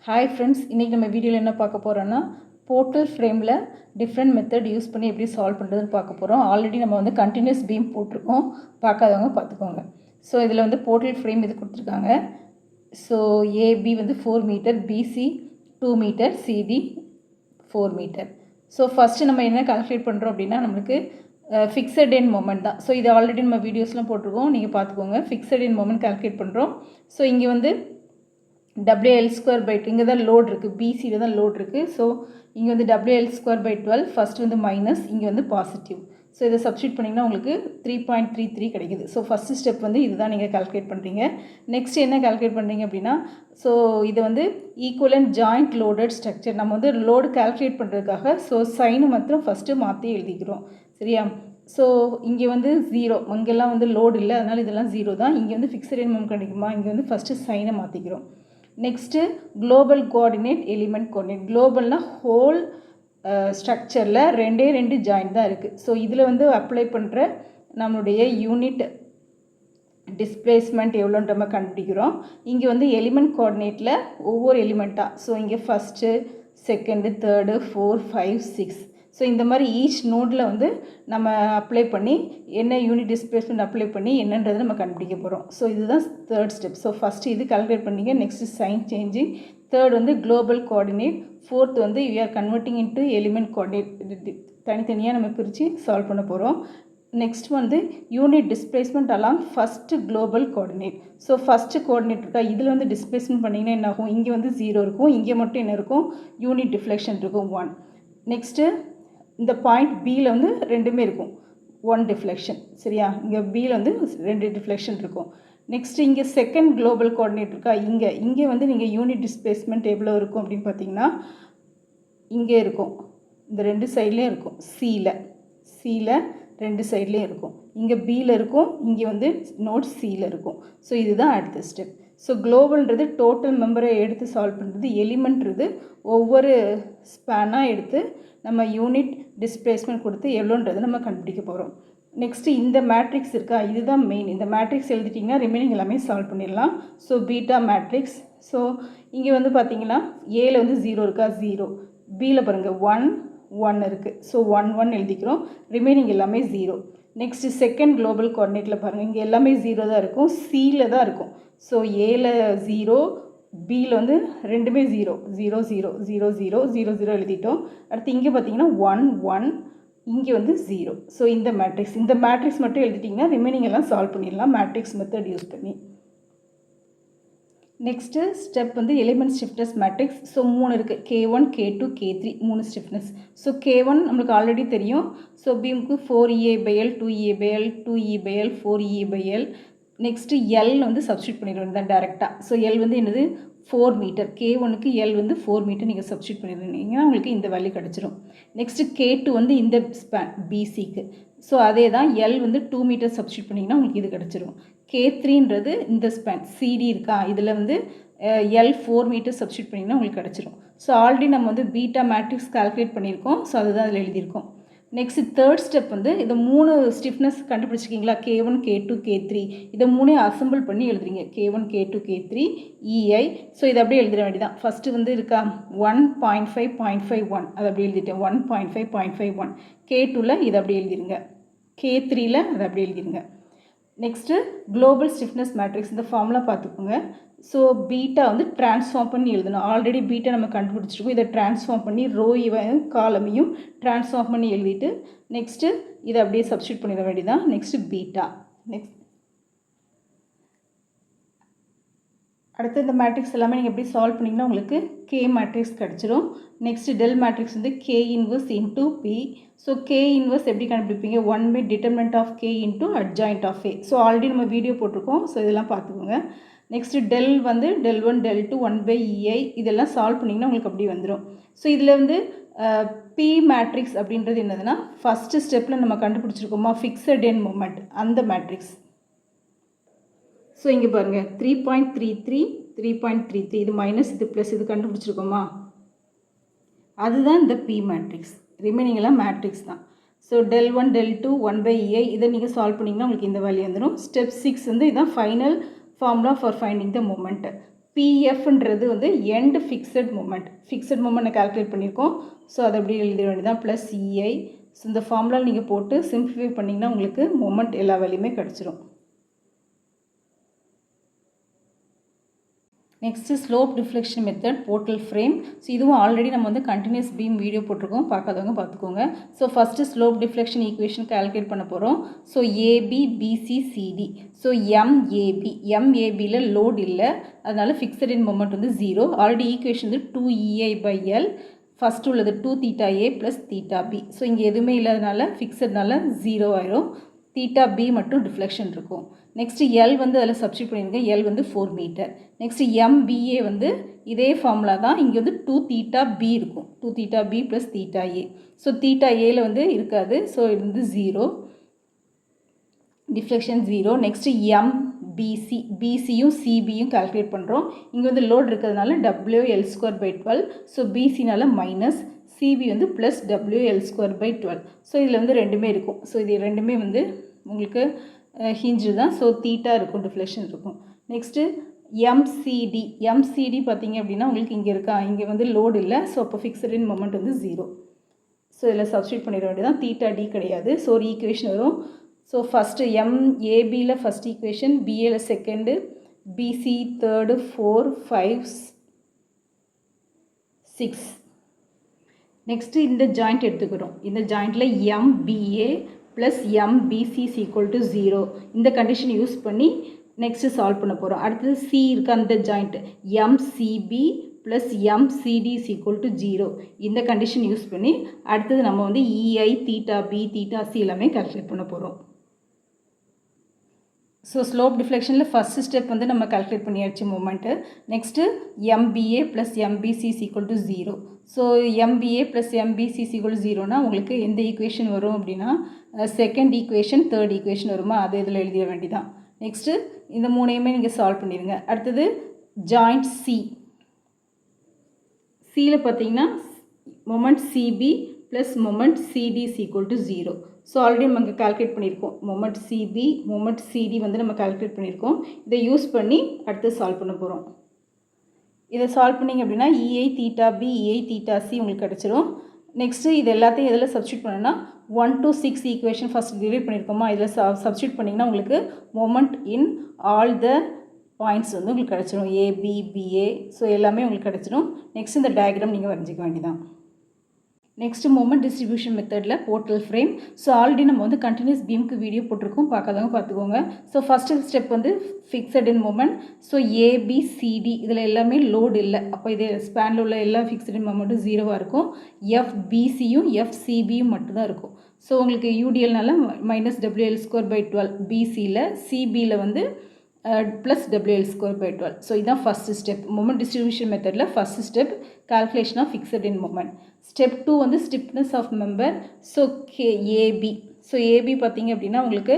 Hi friends, இன்றைக்கி நம்ம வீடியோவில் என்ன பார்க்க போகிறோன்னா போர்ட்டல் ஃப்ரேமில் டிஃப்ரெண்ட் மெத்தட் யூஸ் பண்ணி எப்படி சால்வ் பண்ணுறதுன்னு பார்க்க போகிறோம். ஆல்ரெடி நம்ம வந்து கண்டினியூஸ் பீம் போட்டிருக்கோம், பார்க்காதவங்க பார்த்துக்கோங்க. ஸோ இதில் வந்து போர்ட்டல் ஃப்ரேம் இது கொடுத்துருக்காங்க. ஸோ ஏபி வந்து 4 metre, BC 2 metre, CD 4 metre. So first நம்ம என்ன கால்குலேட் பண்ணுறோம் அப்படின்னா நம்மளுக்கு ஃபிக்ஸட் எண்ட் மொமெண்ட் தான். ஸோ இது ஆல்ரெடி நம்ம வீடியோஸ்லாம் போட்டிருக்கோம், நீங்கள் பார்த்துக்கோங்க. ஃபிக்ஸட் எண்ட் மொமெண்ட் கால்குலேட் பண்ணுறோம். ஸோ இங்கே வந்து WL² இங்கே தான் லோட் இருக்குது, பிசியில் தான் லோட் இருக்குது. ஸோ இங்கே வந்து WL²/12 ஃபஸ்ட் வந்து மைனஸ், இங்கே வந்து பாசிட்டிவ். ஸோ இதை சப்ஸ்டியூட் பண்ணிங்கன்னா உங்களுக்கு 3.33 கிடைக்குது. ஸோ ஃபஸ்ட்டு ஸ்டெப் வந்து இதுதான் நீங்கள் கால்குலேட் பண்ணுறீங்க. நெக்ஸ்ட் என்ன கால்குலேட் பண்ணுறீங்க அப்படின்னா, ஸோ இது வந்து ஈக்குவலன்ட் ஜாயிண்ட் லோடட் ஸ்ட்ரக்சர். நம்ம வந்து லோடு கால்குலேட் பண்ணுறதுக்காக ஸோ சைனு மாத்திரம் ஃபஸ்ட்டு மாற்றி எழுதிக்கிறோம், சரியா? ஸோ இங்கே வந்து 0, இங்கெல்லாம் வந்து லோடு இல்லை, அதனால் இதெல்லாம் 0 தான். இங்கே வந்து ஃபிக்ஸட் எண்ட் மொமெண்ட் கிடைக்குமா, இங்கே வந்து ஃபஸ்ட்டு சைனை மாற்றிக்கிறோம். Next global coordinate, element coordinate. குளோபல்னால் ஹோல் ஸ்ட்ரக்சரில் 2 ஜாயிண்ட் தான் இருக்குது. ஸோ இதில் வந்து அப்ளை பண்ணுற நம்மளுடைய யூனிட் டிஸ்பிளேஸ்மெண்ட் எவ்வளோன்ற நம்ம கண்டுபிடிக்கிறோம். இங்கே வந்து எலிமெண்ட் கோஆர்டினேட்டில் ஒவ்வொரு எலிமெண்ட்டாக, ஸோ இங்கே ஃபஸ்ட்டு, செகண்டு, தேர்டு, 4, 5, 6. ஸோ இந்த மாதிரி ஈச் நோடில் வந்து நம்ம அப்ளை பண்ணி என்ன யூனிட் டிஸ்பிளேஸ்மெண்ட் அப்ளை பண்ணி என்னன்றதை நம்ம கண்டுபிடிக்க போகிறோம். ஸோ இதுதான் தேர்ட் ஸ்டெப். ஸோ ஃபஸ்ட்டு இது கால்குலேட் பண்ணிங்க. நெக்ஸ்ட்டு சைன் சேஞ்சிங், தேர்ட் வந்து குளோபல் கோஆர்டினேட், ஃபோர்த் வந்து you are converting into element coordinate. தனித்தனியாக நம்ம பிரித்து சால்வ் பண்ண போகிறோம். நெக்ஸ்ட் வந்து unit displacement along first global coordinate. So first coordinate இருக்கா, இதில் வந்து டிஸ்பிளேஸ்மெண்ட் பண்ணிங்கன்னா என்ன ஆகும், இங்கே வந்து 0 இருக்கும், இங்கே மட்டும் என்ன இருக்கும், யூனிட் டிஃப்ளெக்ஷன் இருக்கும் 1. நெக்ஸ்ட்டு இந்த பாயிண்ட் பியில் வந்து ரெண்டுமே இருக்கும், 1 டிஃப்ளெக்ஷன், சரியா? இங்கே பியில் வந்து 2 டிஃப்ளெக்ஷன் இருக்கும். நெக்ஸ்ட்டு இங்கே செகண்ட் குளோபல் கோஆர்டினேட் இருக்கா, இங்கே வந்து நீங்கள் யூனிட் டிஸ்பிளேஸ்மெண்ட் எவ்வளோ இருக்கும் அப்படின்னு பார்த்தீங்கன்னா இங்கே இருக்கும், இந்த 2 சைட்லேயும் இருக்கும், சியில் 2 சைட்லேயும் இருக்கும். இங்கே பியில் இருக்கும், இங்கே வந்து நோட் சியில் இருக்கும். ஸோ இதுதான் அடுத்த ஸ்டெப். ஸோ குளோபல்ன்றது டோட்டல் மெம்பரை எடுத்து சால்வ் பண்ணுறது, எலிமெண்ட்றது ஒவ்வொரு ஸ்பேனாக எடுத்து நம்ம யூனிட் டிஸ்பிளேஸ்மெண்ட் கொடுத்து எவ்வளோன்றது நம்ம கண்டுபிடிக்க போகிறோம். நெக்ஸ்ட்டு இந்த மேட்ரிக்ஸ் இருக்கா, இதுதான் மெயின். இந்த மேட்ரிக்ஸ் எழுதிட்டிங்கன்னா ரிமைனிங் எல்லாமே சால்வ் பண்ணிடலாம். So beta matrix. ஸோ இங்கே வந்து பார்த்தீங்கன்னா ஏல வந்து 0 இருக்கா, 0. பியில் பாருங்கள் 1, 1 இருக்குது. ஸோ 1, 1 எழுதிக்கிறோம், ரிமைனிங் எல்லாமே 0. நெக்ஸ்ட்டு செகண்ட் குளோபல் கோஆர்டினேட்டில் பாருங்கள், இங்கே எல்லாமே 0 தான் இருக்கும், சியில் தான் இருக்கும். ஸோ ஏல 0, பியில் வந்து ரெண்டுமே 0, 0, 0, 0, 0, 0, 0 எழுதிட்டோம். அடுத்து இங்கே பார்த்தீங்கன்னா 1, 1, இங்கே வந்து 0. ஸோ இந்த மேட்ரிக்ஸ் மட்டும் எழுதிட்டிங்கன்னா ரிமைனிங் எல்லாம் சால்வ் பண்ணிடலாம் மேட்ரிக்ஸ் மெத்தட் யூஸ் பண்ணி. நெக்ஸ்ட்டு ஸ்டெப் வந்து எலிமெண்ட் ஸ்டிஃப்னஸ் மேட்ரிக்ஸ். ஸோ 3 இருக்குது, K1, K2, K3, 3 stiffness. So K1 நம்மளுக்கு ஆல்ரெடி தெரியும். ஸோ பீமுக்கு 4EA/L, 2EA/L, 2E/L, 4EA/L. Next L வந்து சப்ஸ்டியூட் பண்ணிடுவோம் தான் டேரெக்டாக. ஸோ எல் வந்து என்னது 4 மீட்டர், K1க்கு எல் வந்து 4 மீட்டர் நீங்கள் சப்ஸ்டியூட் பண்ணிடுறீங்கன்னா உங்களுக்கு இந்த வேல்யூ கிடச்சிரும். நெக்ஸ்ட்டு K2 வந்து இந்த ஸ்பேன் பிசிக்கு. ஸோ அதே தான் எல் வந்து 2 மீட்டர் சப்ஸ்டியூட் பண்ணிங்கன்னா உங்களுக்கு இது கிடச்சிரும். K3ன்றது இந்த ஸ்பேன் சிடி இருக்கா, இதில் வந்து எல் 4 மீட்டர் சப்ஸ்டியூட் பண்ணிங்கன்னா உங்களுக்கு கிடச்சிரும். ஸோ ஆல்ரெடி நம்ம வந்து பீட்டா மேட்ரிக்ஸ் கால்குலேட் பண்ணியிருக்கோம். ஸோ அதுதான் அதில் எழுதியிருக்கோம். நெக்ஸ்ட் தேர்ட் ஸ்டெப் வந்து இந்த 3 ஸ்டிஃப்னஸ் கண்டுபிடிச்சிருக்கீங்களா, K1, K2, K3, இதை 3 அசம்பிள் பண்ணி எழுதுறீங்க. K1, K2, K3, EI. So இதை அப்படியே எழுதுற வேண்டியதான். ஃபஸ்ட்டு வந்து இருக்கா 1.5, 0.51, அதை அப்படியே எழுதிட்டேன், 1.5, 0.51. K2ல் இதை அப்படியே எழுதிருங்க, K3ல் அதை அப்படியே எழுதிருங்க. நெக்ஸ்ட்டு குளோபல் ஸ்டிஃப்னஸ் மேட்ரிக்ஸ், இந்த ஃபார்முலா பார்த்துக்கோங்க. ஸோ பீட்டா வந்து ட்ரான்ஸ்ஃபார்ம் பண்ணி எழுதணும். ஆல்ரெடி பீட்டா நம்ம கண்டுபிடிச்சிருக்கோம், இதை ட்ரான்ஸ்ஃபார்ம் பண்ணி ரோவையும் காலமையும் ட்ரான்ஸ்ஃபார்ம் பண்ணி எழுதிட்டு நெக்ஸ்ட்டு இதை அப்படியே சப்ஸ்டியூட் பண்ணிட வேண்டியதான். Next beta. அடுத்து இந்த மேட்ரிக்ஸ் எல்லாமே நீங்கள் எப்படி சால்வ் பண்ணிங்கன்னா உங்களுக்கு K மேட்ரிக்ஸ் கிடச்சிரும். நெக்ஸ்ட்டு டெல் மேட்ரிக்ஸ் வந்து K inverse into P. So K inverse எப்படி கண்டுபிடிப்பீங்க, 1/determinant of K into adjoint of A. So already நம்ம வீடியோ போட்டிருக்கோம், ஸோ இதெல்லாம் பார்த்துக்கோங்க. நெக்ஸ்ட்டு டெல் வந்து del1, del2, 1/EI, இதெல்லாம் சால்வ் பண்ணிங்கன்னா உங்களுக்கு அப்படி வந்துடும். ஸோ இதில் வந்து P மேட்ரிக்ஸ் அப்படின்றது என்னதுன்னா ஃபஸ்ட்டு ஸ்டெப்பில் நம்ம கண்டுபிடிச்சிருக்கோமா ஃபிக்ஸட் எண்ட் மொமெண்ட், அந்த மேட்ரிக்ஸ். ஸோ இங்கே பாருங்கள் 3.33, 3.33, இது மைனஸ் இது ப்ளஸ் இது கண்டுபிடிச்சிருக்கோமா, அதுதான் இந்த P மேட்ரிக்ஸ். ரிமைனிங் எல்லாம் மேட்ரிக்ஸ் தான். ஸோ del1, del2, 1/EI, இதை நீங்கள் சால்வ் பண்ணிங்கன்னா உங்களுக்கு இந்த வேல்யூ வந்துடும். ஸ்டெப் 6 வந்து இதுதான் final formula for finding the moment. பிஎஃப்ன்றது வந்து எண்ட் ஃபிக்ஸட் மொமெண்ட் கால்குலேட் பண்ணியிருக்கோம். ஸோ அதை அப்படி எழுத வேண்டியதான் ப்ளஸ் இஐ. ஸோ இந்த ஃபார்முலா நீங்கள் போட்டு சிம்பிளிஃபை பண்ணிங்கன்னா உங்களுக்கு மொமெண்ட் எல்லா வேலையுமே கிடச்சிரும். Next slope deflection method portal frame. So இதுவும் ஆல்ரெடி நம்ம வந்து கண்டினியூஸ் பீம் வீடியோ போட்டிருக்கோம், பார்க்காதவங்க பார்த்துக்கோங்க. So first slope deflection equation calculate பண்ண போகிறோம். So A B B C C D. So எம்ஏபியில் லோட் இல்லை, அதனால் ஃபிக்ஸட் இன் மொமெண்ட் வந்து 0. ஆல்ரெடி ஈக்குவேஷன் வந்து 2EI/L. ஃபஸ்ட்டு உள்ளது 2θA ப்ளஸ் θB. ஸோ இங்கே எதுவுமே இல்லாதனால ஃபிக்ஸட்னால 0 ஆயிரும். θB மட்டும் டிஃப்ளெக்ஷன் இருக்கும். நெக்ஸ்ட்டு எல் வந்து அதில் சப்ஸ்டியூட் பண்ணியிருக்கேன். எல் வந்து 4 மீட்டர். நெக்ஸ்ட்டு எம்பிஏ வந்து இதே ஃபார்முலா தான், இங்கே வந்து 2θB இருக்கும். 2θB plus θA. ஸோ θAயில் வந்து இருக்காது, ஸோ இது வந்து 0, டிஃப்ளெக்ஷன் 0. நெக்ஸ்ட்டு எம்பிசி, பிசியும் சிபியும் கால்குலேட் பண்ணுறோம். இங்கே வந்து லோட் இருக்கிறதுனால WL²/12. ஸோ பிசினால் மைனஸ், சிபி வந்து ப்ளஸ் WL²/12. ஸோ இதில் வந்து ரெண்டுமே இருக்கும். ஸோ இது ரெண்டுமே வந்து உங்களுக்கு ஹிஞ்சு தான். ஸோ தீட்டா இருக்கும், டிஃப்ளெக்ஷன் இருக்கும். நெக்ஸ்ட்டு எம்சிடி பார்த்தீங்க அப்படின்னா உங்களுக்கு இங்கே இருக்கா, இங்கே வந்து லோடு இல்லை. ஸோ அப்போ ஃபிக்ஸட் இன் மொமெண்ட் வந்து 0. ஸோ இதில் சப்ஸ்டியூட் பண்ணிட வேண்டியதான். θD கிடையாது. ஸோ ஒரு ஈக்குவேஷன் வரும். ஸோ ஃபஸ்ட்டு ஏபியில் ஃபஸ்ட் ஈக்குவேஷன், பிஏல செகண்டு, பிசி தேர்டு, 4, 5, 6. நெக்ஸ்ட்டு இந்த ஜாயிண்ட் எடுத்துக்கிறோம். இந்த ஜாயிண்டில் M B A plus M B C is equal to 0. இந்த கண்டிஷன் யூஸ் பண்ணி நெக்ஸ்ட்டு சால்வ் பண்ண போகிறோம். அடுத்தது சி இருக்க அந்த joint M C B plus M C D is equal to 0. இந்த கண்டிஷன் யூஸ் பண்ணி அடுத்தது நம்ம வந்து இஐ, θB, θC எல்லாமே கால்குலேட் பண்ண போகிறோம். ஸோ ஸ்லோப் டிஃப்ளெக்ஷனில் ஃபஸ்ட்டு ஸ்டெப் வந்து நம்ம கால்குலேட் பண்ணியாச்சு moment. Next M B A plus M B C is equal to 0. So M B A plus M B C is equal to 0னா உங்களுக்கு எந்த ஈக்குவேஷன் வரும் அப்படின்னா செகண்ட் ஈக்குவேஷன், தேர்ட் ஈக்குவேஷன் வருமா, அது இதில் எழுதிட வேண்டியதான். நெக்ஸ்ட்டு இந்த மூணையுமே நீங்கள் சால்வ் பண்ணிடுங்க. அடுத்தது ஜாயிண்ட் சியில் பார்த்தீங்கன்னா moment CB plus moment CD is equal to 0. So already நம்ம இங்கே கால்குலேட் பண்ணியிருக்கோம். மொமெண்ட் சிபி, மொமெண்ட் சிடி வந்து நம்ம கால்குலேட் பண்ணியிருக்கோம். இதை யூஸ் பண்ணி அடுத்து சால்வ் பண்ண போகிறோம். இதை சால்வ் பண்ணிங்க அப்படின்னா இஐ θB, இஐ θC உங்களுக்கு கிடச்சிரும். நெக்ஸ்ட்டு இது எல்லாத்தையும் இதில் சப்ஸ்டியூட் பண்ணோன்னா 1 to 6 ஈக்குவேஷன் ஃபஸ்ட் டிரைவ் பண்ணியிருக்கோமா, இதில் சப்ஸ்டியூட் பண்ணிங்கன்னா உங்களுக்கு moment in all the points வந்து உங்களுக்கு கிடச்சிரும். ஏபி, பிஏ, ஸோ எல்லாமே உங்களுக்கு கிடச்சிரும். நெக்ஸ்ட் இந்த டயக்ராம் நீங்கள் வரைஞ்சிக்க வேண்டியதான். நெக்ஸ்ட்டு மொமெண்ட் டிஸ்ட்ரிபியூஷன் மெத்தடில் போர்ட்டல் ஃப்ரேம். ஸோ ஆல்ரெடி நம்ம வந்து கண்டினியூஸ் பீமுக்கு வீடியோ போட்டிருக்கோம், பார்க்காதவங்க பார்த்துக்கோங்க. ஸோ ஃபஸ்ட்டு ஸ்டெப் வந்து fixed end moment. So ABCD இதில் எல்லாமே லோடு இல்லை, அப்போ இது ஸ்பேனில் உள்ள எல்லா ஃபிக்ஸட் இன் மொமெண்ட்டும் 0வாக இருக்கும். எஃப்பிசியும் எஃப்சிபியும் மட்டும்தான் இருக்கும். ஸோ உங்களுக்கு யூடிஎல்னால மைனஸ் WL²/12, பிசியில், சிபியில் வந்து ப்ளஸ் WL²/12. ஸோ இதுதான் ஃபஸ்ட்டு ஸ்டெப் மொமெண்ட் டிஸ்ட்ரிபியூஷன் மெத்தடில். First step calculation of fixed end moment. Step 2 வந்து stiffness of member. So AB. So AB பார்த்தீங்க அப்படின்னா உங்களுக்கு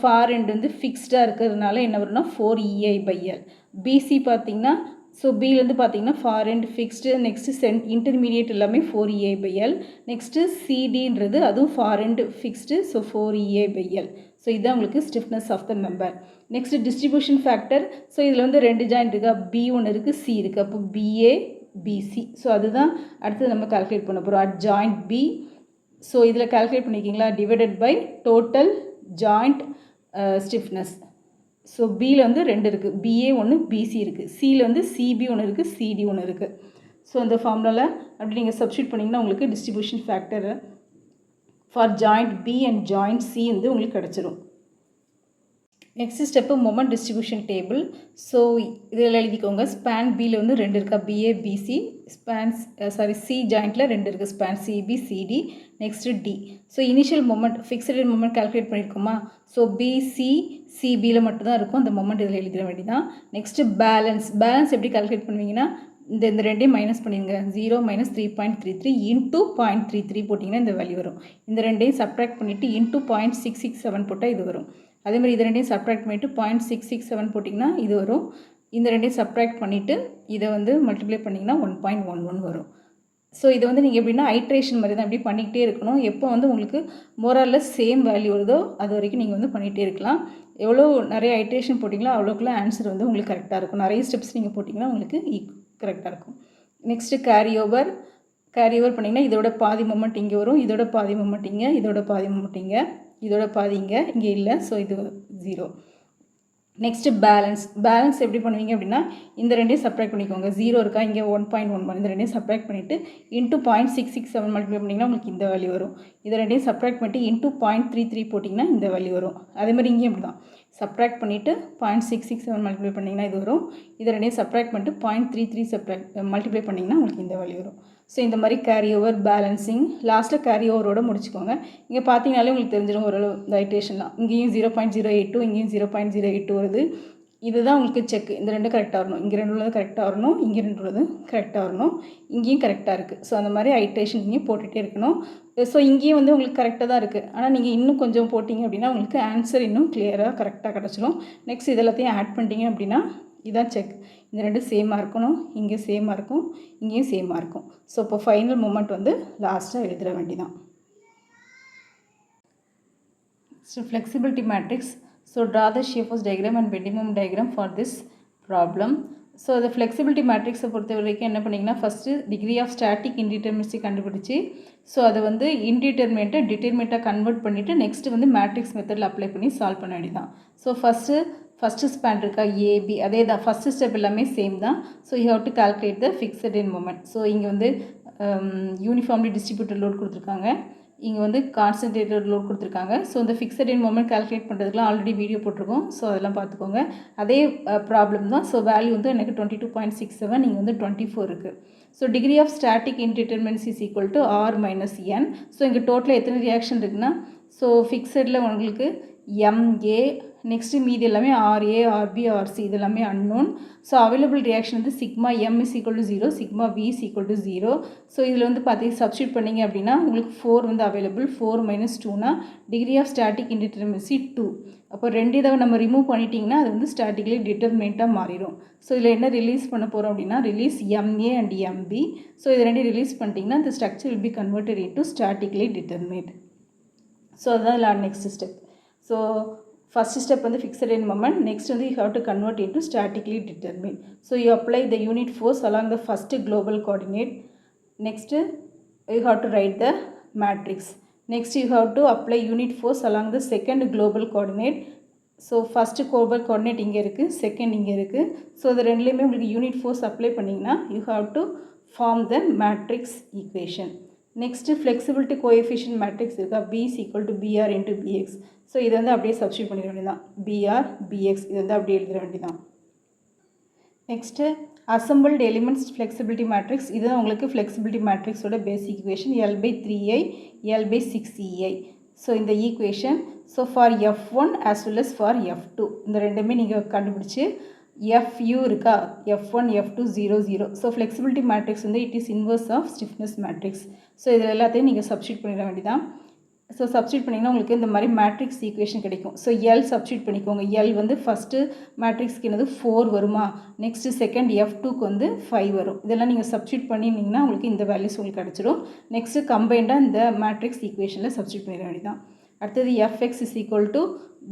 ஃபார் எண்ட் வந்து ஃபிக்ஸ்டாக இருக்கிறதுனால என்ன வரும்னா 4EI/L. பிசி பார்த்தீங்கன்னா ஸோ பிலேருந்து பார்த்தீங்கன்னா far end fixed. Next intermediate எல்லாமே 4EI/L. நெக்ஸ்ட்டு சிடின்றது அதுவும் far end fixed, so 4EI/L. So இதுதான் உங்களுக்கு stiffness of the member. Next distribution factor. So இதில் வந்து 2 ஜாயிண்ட் இருக்கா, பி ஒன்று இருக்குது, சி இருக்குது. அப்போ பிஏ, பிசி. ஸோ அதுதான் அடுத்து நம்ம கால்குலேட் பண்ண போகிறோம். At joint B. ஸோ இதில் கால்குலேட் பண்ணிக்கிங்களா, divided by total joint stiffness. So பியில் வந்து 2 இருக்குது, பிஏ ஒன்று, பிசி இருக்குது. சியில் வந்து சிபி ஒன்று இருக்குது, சிடி ஒன்று இருக்குது. ஸோ இந்த ஃபார்முலாவில் அப்படி நீங்கள் சப்ஸ்டியூட் பண்ணிங்கன்னா உங்களுக்கு distribution factor for joint B and joint C வந்து உங்களுக்கு கிடச்சிரும். Next step moment distribution table. So இதில் எழுதிக்கோங்க. ஸ்பேன் பியில் வந்து 2 இருக்கா, பிஏ, பிசி. சி ஜாயிண்ட்டில் 2 இருக்குது, span C B, C D. Next D. So initial moment fixed moment calculate பண்ணியிருக்கோமா. ஸோ பிசி, சிபியில் மட்டும்தான் இருக்கும், அந்த மொமெண்ட் இதில் எழுதிட வேண்டியதான். நெக்ஸ்ட்டு பேலன்ஸ் எப்படி கால்குலேட் பண்ணுவீங்கன்னா இந்த ரெண்டையும் மைனஸ் பண்ணிடுங்க. 0 - 3.33 இன்ட்டு 0.33 போட்டிங்கன்னா இந்த வேல்யூ வரும். இந்த ரெண்டையும் சப்ட்ராக்ட் பண்ணிவிட்டு இன்ட்டு 0.667 போட்டால் இது வரும். அதேமாதிரி இது ரெண்டையும் சப்ட்ராக்ட் பண்ணிவிட்டு 0.667 போட்டிங்கன்னா இது வரும். இந்த ரெண்டையும் சப்ட்ராக்ட் பண்ணிவிட்டு இதை வந்து மல்டிப்ளை பண்ணிங்கன்னா 1.11 வரும். ஸோ இது வந்து நீங்கள் எப்படின்னா ஐட்ரேஷன் மாதிரி தான், இப்படி பண்ணிக்கிட்டே இருக்கணும். எப்போ வந்து உங்களுக்கு மோராலில் சேம் வேல்யூ வருதோ அது வரைக்கும் நீங்கள் வந்து பண்ணிகிட்டே இருக்கலாம். எவ்வளோ நிறைய ஐட்ரேஷன் போட்டிங்களோ அவ்வளோக்குள்ள ஆன்சர் வந்து உங்களுக்கு கரெக்டாக இருக்கும். நிறைய ஸ்டெப்ஸ் நீங்கள் போட்டிங்கன்னா உங்களுக்கு கரெக்டாக இருக்கும். நெக்ஸ்ட்டு கேரி ஓவர் பண்ணிங்கன்னா இதோட பாதி மொமெண்ட் இங்கே வரும், இதோட பாதி மொமெண்ட் இங்கே, இதோட பாதி மொமெண்ட் இங்கே, இதோட பாதி இங்கே இல்லை. ஸோ இது 0. நெக்ஸ்ட்டு பேலன்ஸ் எப்படி பண்ணுவீங்க அப்படின்னா இந்த ரெண்டையும் சப்ராக்ட் பண்ணிக்கோங்க. 0 இருக்கா, இங்கே 1.11 இந்த ரெண்டையும் சப்ராக்ட் பண்ணிவிட்டு இன்ட்டு 0.667 மல்டிப்ளை பண்ணிங்கன்னா உங்களுக்கு இந்த வேல்யூ வரும். இதை ரெண்டையும் சப்ராக்ட் பண்ணிட்டு இன்ட்டு 0.33 போட்டிங்கன்னா இந்த வேல்யூ வரும். அதேமாதிரி இங்கேயும் இப்படி தான் சப்ராக்ட் பண்ணிவிட்டு 0.667 மல்டிப்ளை பண்ணிங்கன்னா இது வரும். இதை ரெண்டையும் சப்ராக்ட் பண்ணிட்டு 0.33 மல்டிப்ளை பண்ணிங்கன்னா உங்களுக்கு இந்த வேல்யூ வரும். ஸோ இந்த மாதிரி கேரி ஓவர், பேலன்சிங், லாஸ்ட்டில் கேரி ஓவரோடு முடிச்சுக்கோங்க. இங்கே பார்த்தீங்கனாலே உங்களுக்கு தெரிஞ்சிடும் ஓரளவு இந்த ஐட்ரேஷன்லாம். இங்கேயும் 0.082, இங்கேயும் 0.082 வருது. இதுதான் உங்களுக்கு செக். இந்த ரெண்டும் கரெக்டாக வரணும், இங்கே ரெண்டு உள்ளது கரெக்டாக வரணும், இங்கே ரெண்டு உள்ளது கரெக்டாக வரணும், இங்கேயும் கரெக்டாக இருக்குது. ஸோ அந்த மாதிரி ஐட்ரேஷன் இங்கேயும் போட்டுகிட்டே இருக்கணும். ஸோ இங்கேயும் வந்து உங்களுக்கு கரெக்டாக தான் இருக்குது. ஆனால் நீங்கள் இன்னும் கொஞ்சம் போட்டிங்க அப்படின்னா உங்களுக்கு ஆன்சர் இன்னும் கிளியராக கரெக்டாக கிடச்சிடும். நெக்ஸ்ட் இது எல்லாத்தையும் ஆட் பண்ணிட்டீங்க அப்படின்னா இதான் செக். இந்த ரெண்டும் சேமாக இருக்கணும், இங்கே சேமாக இருக்கும், இங்கேயும் சேமாக இருக்கும். ஸோ இப்போ ஃபைனல் மூமெண்ட் வந்து லாஸ்ட்டாக எழுதிட வேண்டிதான். So flexibility matrix. So draw the shape of diagram and bending moment diagram for this problem. So இந்த ஃப்ளெக்சிபிலிட்டி மேட்ரிக்ஸை பொறுத்த வரைக்கும் என்ன பண்ணிங்கன்னா first degree of static indeterminacy கண்டுபிடிச்சி ஸோ அதை வந்து இன்டிட்டர்மினேட்டை டிட்டர்மினேட்டாக கன்வெர்ட் பண்ணிவிட்டு நெக்ஸ்ட்டு வந்து மேட்ரிக்ஸ் மெத்தடில் அப்ளை பண்ணி சால்வ் பண்ண வேண்டியதான். ஸோ ஃபஸ்ட்டு ஸ்பேன் இருக்கா ஏபி, அதே தான் ஃபஸ்ட்டு ஸ்டெப் எல்லாமே சேம் தான். So you have to calculate the fixed end moment. So இங்கே வந்து யூனிஃபார்ம்லி டிஸ்ட்ரிபியூட்டட் லோட் கொடுத்துருக்காங்க, இங்கே வந்து கான்சன்ட்ரேட்டட் லோட் கொடுத்துருக்காங்க. ஸோ இந்த fixed end moment calculate பண்ணுறதுக்குலாம் already video போட்டிருக்கோம். ஸோ அதெல்லாம் பார்த்துக்கோங்க. அதே ப்ராப்ளம் தான். ஸோ வேல்யூ வந்து எனக்கு 22.67, இங்கே வந்து 24 இருக்குது. So degree of static indeterminacy is equal to R minus N. So இங்கே டோட்டலாக எத்தனை ரியாக்ஷன் இருக்குன்னா ஸோ ஃபிக்ஸடில் உங்களுக்கு எம்ஏ, நெக்ஸ்ட்டு மீதி எல்லாமே ஆர்ஏ, ஆர்பி, ஆர்சி இது எல்லாமே அன்னோன். ஸோ அவைலபிள் ரியாக்ஷன் வந்து sigma M is equal to 0, sigma V is equal to 0. So இதில் வந்து பார்த்தீங்கன்னா சப்ஸ்டியூட் பண்ணிங்க அப்படின்னா உங்களுக்கு 4 வந்து அவைலபிள். 4 மைனஸ் 2னா டிகிரி ஆஃப் ஸ்டாட்டிக் இன்டிட்டர்மினன்சி 2. அப்போ ரெண்டு இதை நம்ம ரிமூவ் பண்ணிட்டிங்கன்னா அது வந்து ஸ்டாட்டிக்லி டிட்டர்மினேட்டாக மாறிடும். ஸோ இதில் என்ன ரிலீஸ் பண்ண போகிறோம் அப்படின்னா release MA and MP. So இது ரெண்டு ரிலீஸ் பண்ணிட்டீங்கன்னா இந்த structure will be converted into statically determinate. So அதுதான் இதில் next step. So first step வந்து fixed in moment, next வந்து you have to convert into statically determined. So you apply the unit force along the first global coordinate. Next you have to write the matrix. Next you have to apply unit force along the second global coordinate. So first global coordinate இங்கே இருக்குது, second இங்கே இருக்குது. So இது ரெண்டுலேயுமே உங்களுக்கு unit force apply பண்ணிங்கன்னா you have to form the matrix equation. Next flexibility coefficient matrix இருக்கா, B is equal to BR into BX. So இதை வந்து அப்படியே சப்ஸ்டியூட் பண்ணிட வேண்டியதான். BR BX இது வந்து அப்படியே எழுதிட வேண்டியதான். Next assembled elements flexibility matrix. இதுதான் உங்களுக்கு ஃப்ளெக்சிபிலிட்டி மேட்ரிக்ஸோட basic equation. L/3I L/6EI. So இந்த equation so for F1 as well as for F2 இந்த ரெண்டுமே நீங்கள் கண்டுபிடிச்சி FU இருக்கா, F1 F2 0 0. So flexibility matrix வந்து it is inverse of stiffness matrix. So இதில் எல்லாத்தையும் நீங்கள் சப்ஸ்டியூட் பண்ணிட வேண்டியதான். ஸோ சப்ஸ்டியூட் பண்ணிங்கன்னா உங்களுக்கு இந்த மாதிரி மேட்ரிக்ஸ் ஈக்குவேஷன் கிடைக்கும். ஸோ எல் சப்ஸ்டியூட் பண்ணிக்கோங்க. எல் வந்து ஃபஸ்ட்டு மேட்ரிக்ஸ்க்கு என்னது 4 வருமா, நெக்ஸ்ட்டு செகண்ட் F2க்கு வந்து 5 வரும். இதெல்லாம் நீங்கள் சப்ஸ்டியூட் பண்ணிங்கன்னா உங்களுக்கு இந்த வேல்யூஸ் உங்களுக்கு கிடச்சிடும். நெக்ஸ்ட்டு கம்பைண்டாக இந்த மேட்ரிக்ஸ் ஈக்குவேஷனில் சப்ஸ்டியூட் பண்ணிட வேண்டியதான். அடுத்தது Fx is equal to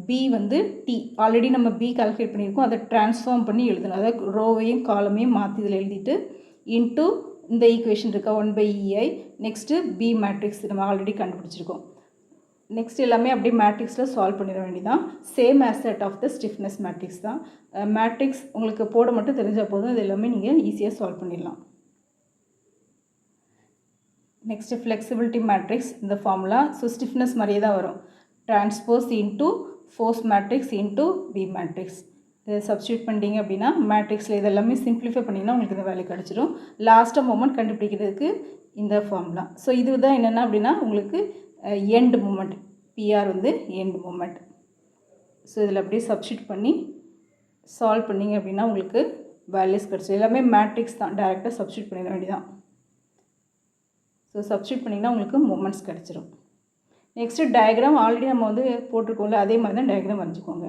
B வந்து T. ஆல்ரெடி நம்ம B கால்குலேட் பண்ணியிருக்கோம், அதை ட்ரான்ஸ்ஃபார்ம் பண்ணி எழுதணும். அதாவது ரோவையும் காலமையும் மாற்றி இதில் எழுதிட்டு இன்ட்டு இந்த ஈக்குவேஷன் இருக்கா 1/EI. நெக்ஸ்ட்டு B மேட்ரிக்ஸ் நம்ம ஆல்ரெடி கண்டுபிடிச்சிருக்கோம். நெக்ஸ்ட் எல்லாமே அப்படியே மேட்ரிக்ஸில் சால்வ் பண்ணிட வேண்டியதான். Same as that of the stiffness matrix தான். மேட்ரிக்ஸ் உங்களுக்கு போட மட்டும் தெரிஞ்சால் போதும், இது எல்லாமே நீங்கள் ஈஸியாக சால்வ் பண்ணிடலாம். நெக்ஸ்ட்டு ஃப்ளெக்சிபிலிட்டி மேட்ரிக்ஸ் இந்த ஃபார்முலா. ஸோ ஸ்டிஃப்னஸ் மாதிரியே தான் வரும். Transpose into force matrix into B matrix. இதை சப்ஸ்டியூட் பண்ணிட்டீங்க அப்படின்னா மேட்ரிக்ஸில் இதெல்லாமே சிம்பிளிஃபை பண்ணிங்கன்னா உங்களுக்கு இந்த வேல்யூ கிடச்சிடும். லாஸ்ட்டாக மொமெண்ட் கண்டுபிடிக்கிறதுக்கு இந்த ஃபார்முலா. ஸோ இதுதான் என்னென்னா அப்படின்னா உங்களுக்கு எண்ட் மூமெண்ட், பிஆர் வந்து எண்ட் மூமெண்ட். ஸோ இதில் அப்படியே சப்ஸ்டியூட் பண்ணி சால்வ் பண்ணிங்க அப்படின்னா உங்களுக்கு வேல்யூஸ் கிடச்சிடும். எல்லாமே மேட்ரிக்ஸ் தான், டேரெக்டாக சப்ஸ்டியூட் பண்ணிட வேண்டியதான். ஸோ சப்ஸ்டியூட் பண்ணிங்கன்னா உங்களுக்கு மூமெண்ட்ஸ் கிடச்சிடும். நெக்ஸ்ட்டு டயக்ராம் ஆல்ரெடி நம்ம வந்து போட்டிருக்கோம்ல, அதே மாதிரி தான் டயக்ராம் வரைஞ்சிக்கோங்க.